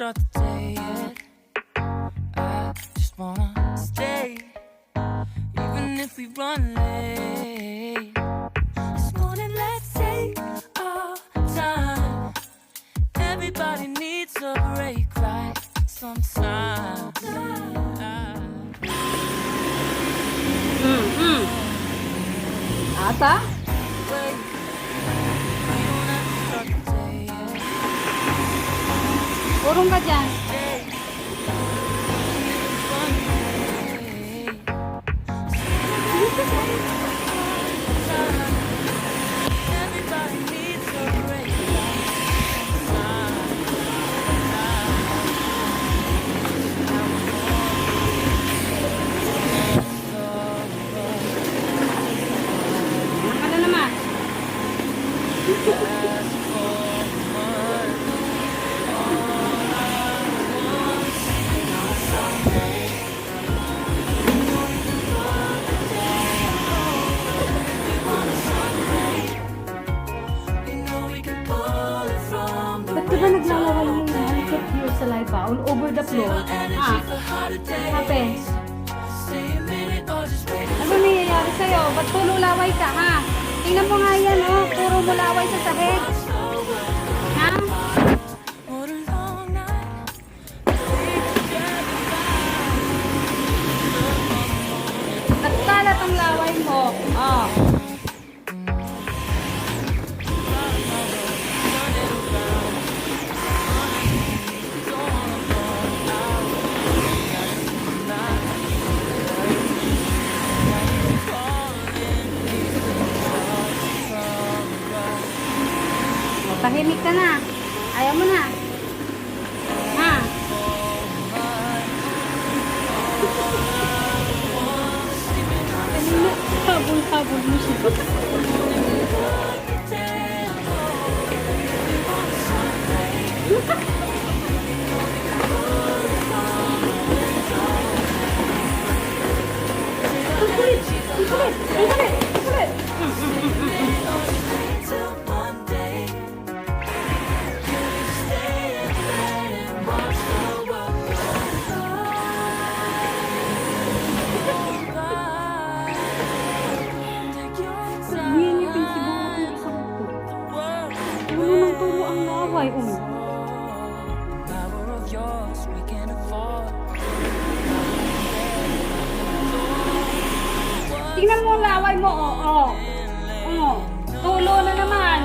start the day yet. I just wanna stay, even if we run late. This morning, let's take our time. Everybody needs a break, right? Sometimes. Ata? Urong ka dyan. Ano naman? Ba't ka ba naglalaway ngayon? Look at you sa live all over the floor. Happens. Ano nangyayari sa'yo? Ba't puro laway ka, ha? Tingnan mo nga yan, oh. Puro mo laway sa sahig. Ha? At kalat ang laway mo. Oh. Tahimik ka na. Ayaw mo na. Ha? Kanina, habol-habol mo siya. Kulit! Turo ang laway, Tingnan mo ang laway mo, Tulo na naman.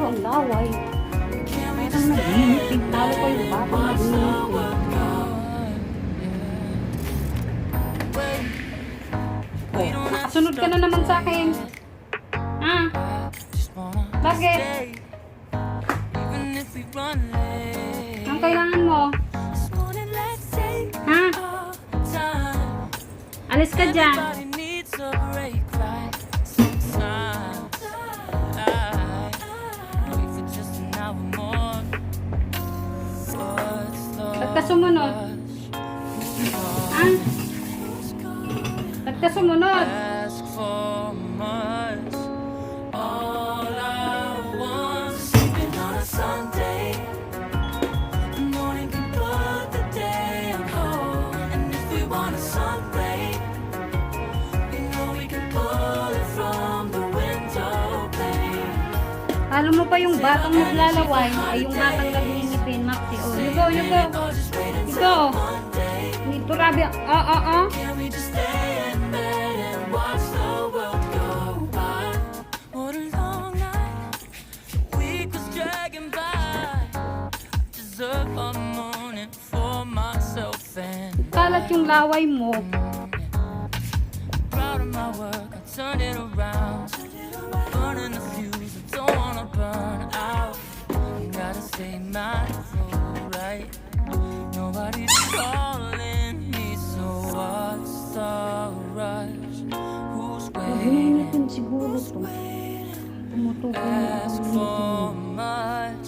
Ang laway. Parang nag-init. Talo ko yung batang nag-init. Nakasunod ka na naman sa akin. Ha? Bakit? Ang kailangan mo? Ha? Alis ka dyan. Ba't ka sumunod? Ha? Ba't ka sumunod? Alam mo pa yung batang naglalaway ay yung batang nag-iingipin, Maxi. Oh, you go. You go. Grabe. What a long night, the week was dragging by. dapat yung laway mo. Proud of my work, I turned it around. Burning the fuse, I don't wanna burn out. Gotta stay mindful, right? Nobody's calling me, so what's the rush? Who's waiting? Gamitin siguro to. Tumutukoy na Ask ako. for much.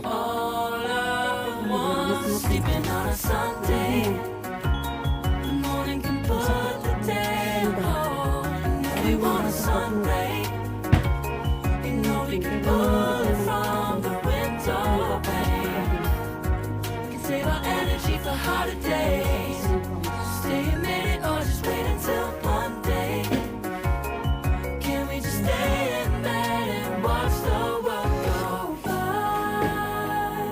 All I want is sleeping on a Sunday. The morning can put the day on. If we want a sun ray, you know we can pull it from the window pane. Can save our energy for harder days. Stay a minute or just wait until Monday. Can we just stay in bed and watch the world go by?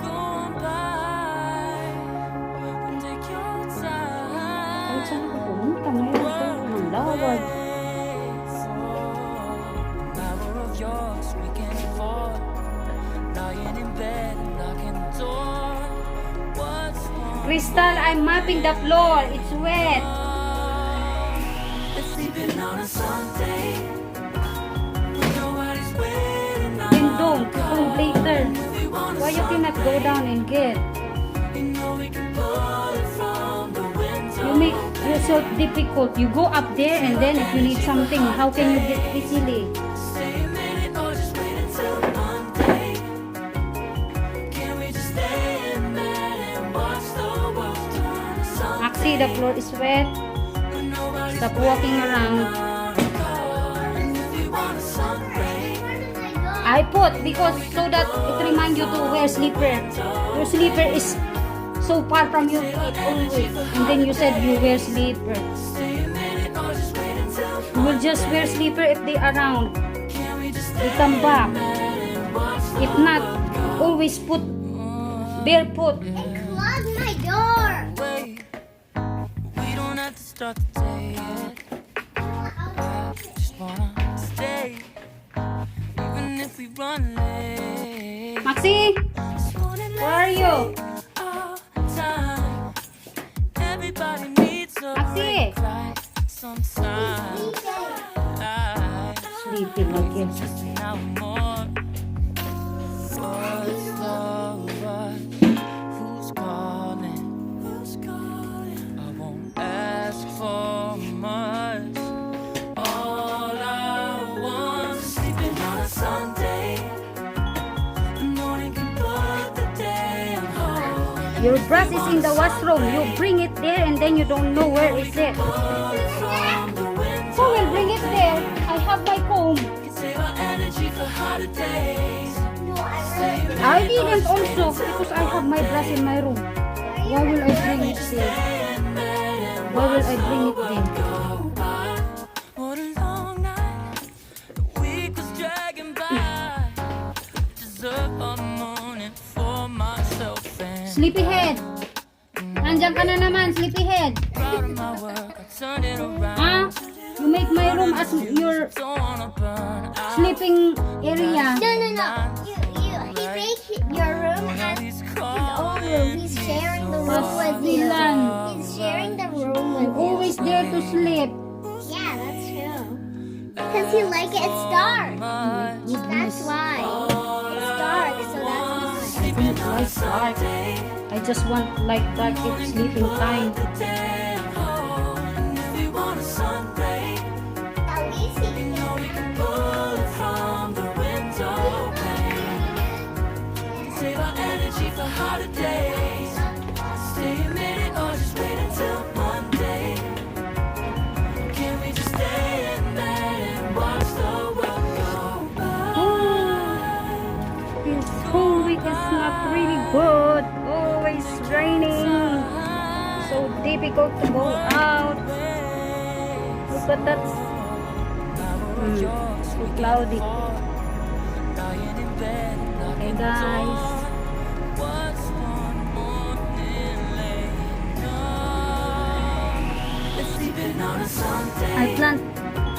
Go on by. Take your Kahit time. saan ako pumunta ngayon, ito ng laway. Power of yours we can afford. Lying in bed, knocking the door. What's wrong? Crystal, I'm mopping the floor. It's wet. It's sleeping on a Sunday. Nobody's waiting on Then don't. Come later. we want Why you cannot go down and get? You know we can pull it from the window. You make yourself difficult. You go up there and then if you need something, how can you get easily? Stay a minute or just wait until Monday. Can we just stay in bed and watch the world turn to sun? Maxi, the floor is wet. When nobody's Stop walking around. and if you want a sun ray, I put because so that it remind you to wear slipper. Your slipper is so far from your feet always. And then you said you wear slipper. stay a minute or just wait until You will just wear slipper if they around. can we just They stay come back. and watch the If not, always put barefoot. Close my door. way? We don't have to start the day yet. I just wanna stay, even if we run late. Maxi, This morning, where are you? all time. Everybody needs a Maxi. break, right? Sometimes Sleeping again. just an hour more. What's the rush? Who's calling? Who's calling? I won't ask for much. All I want is sleeping on a Sunday. The morning can put the day on hold. Your brush is in the washroom. You bring it there and then you don't know where is it. From the window, Who will bring it there? I have my comb. can save our energy for harder days. I didn't also because I have my brush in my room. Why will I bring it there? Why will I bring it there? What a long night. The week was dragging by. Deserve a morning for myself and Sleepyhead. Nandiyan ka na naman, sleepyhead. proud of my work. I turned it around. Ah, you make my room as your Don't wanna burn out. sleeping area. No. He makes your room as He's his own room. He's sharing the room with you. Pastilan. He's sharing the room with you. Always there to sleep. Yeah, that's true. Because you like it, it's dark. That's why. It's dark, so that's why. I just want like dark it's sleeping time. And if you want a sun ray, At least he you know we can pull it from the window pane. Save our energy for harder days. Stay a minute or just wait until Monday. Can we just stay in bed and watch the world go by? This whole week is not really good. Always raining. So difficult to go out. Look at that. So cloudy. Okay guys. What's one morning late? Let's sleep in on a Sunday. I plant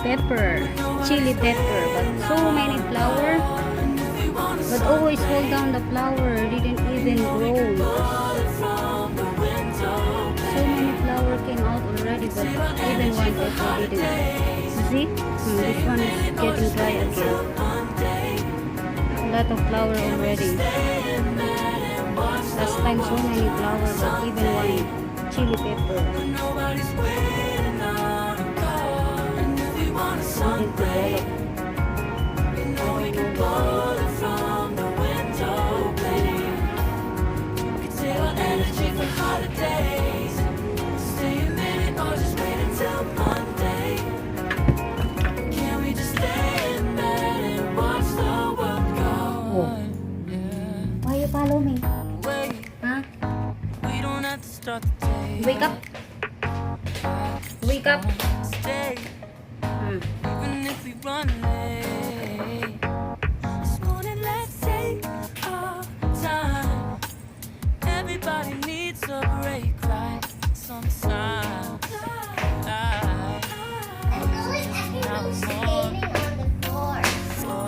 pepper, chili pepper, but so many flower. But always fall down the flower, didn't even grow. From the window but even one paper didn't. See? This one is getting dry again. A lot of flower already. Last time so many flowers, but even one chili pepper didn't develop. Why you follow me? Huh? Wake up. Wake up. Even if we run late, this morning let's take our time. Everybody needs a break, right? Sometimes.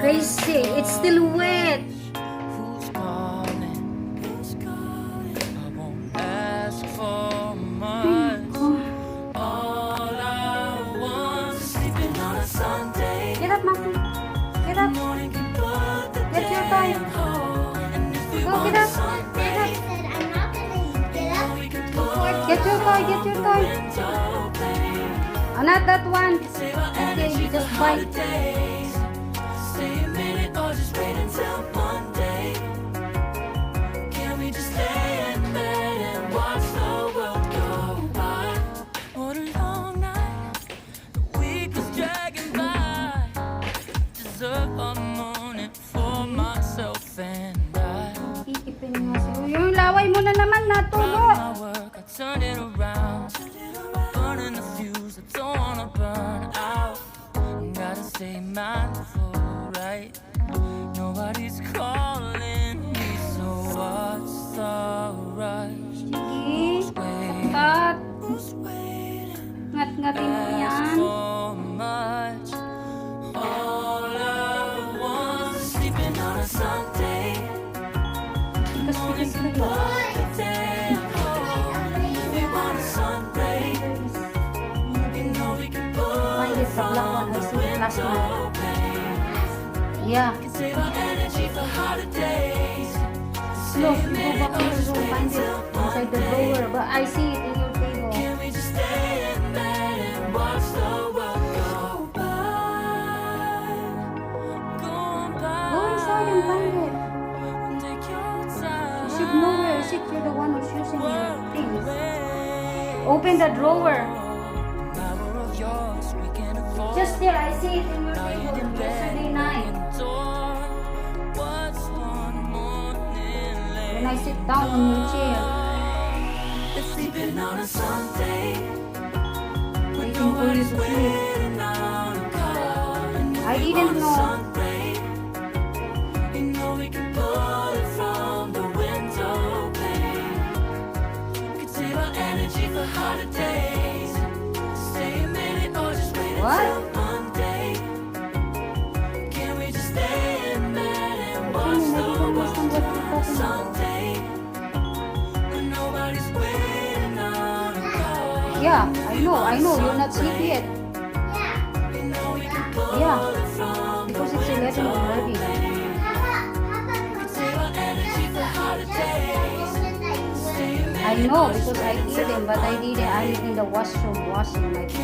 Crazy. It's still wet. Who's calling? Who's calling? I won't ask for much. All I want is sleeping on a Sunday. Get up, Maxi. Get up. Morning can put the Get your day toy. home. And if we Go, want get a up. Sunday, I said I'm not gonna get up we can before Get your toy. Get your toy. window play. Oh, not that one. Save our Okay, energy you for just bite. holidays. Stay a minute or just wait until Monday. Can we just stay in bed and watch the world go by? What a long night. The week is dragging by. Deserve a morning for myself and I. Iipin mo si yung laway mo na naman natulo. My work, I turn it around. Burning the fuse, I don't wanna burn out. Gotta stay mindful, right? Nobody's calling me, so what's the rush? Sige. Wait, Tat. who's waiting? Ngat-ngatin mo Ask yan. for much. All I want is sleeping on a Sunday. Morning can put the day home. We want a sunray. You know we can Find put it sa black one. I see it last one. Yeah. save our energy for holidays. Look, go back to your room. Find it inside the drawer. But I see it in your table. Can we just stay in bed and watch the world go by? Go on by. Go inside and find it. Take your time. You should know where is it. You're the one who's using your things. Away. Open the drawer. Power of yours, we can afford. Just there. I see it in your Now you're table in bed, yesterday night. in the door. What's one morning late? When I sit down on your chair. It's sleeping on a Sunday. Waiting for you to sleep. Waiting on a call. And if I we didn't want a know. sunray, you know we can pull it from the window pane. Could save our energy for holidays. Stay a minute or just wait What? until Monday. Can we just stay in bed and watch the world turn Sunday? When nobody's waiting on a call. Yeah, I know. You're not sleepy yet. Yeah. You know we can pull Yeah. it from the Because it's 11 already. Save our energy for holidays. Stay a minute I know because I hear them, but I didn't. I'm in the washroom washing my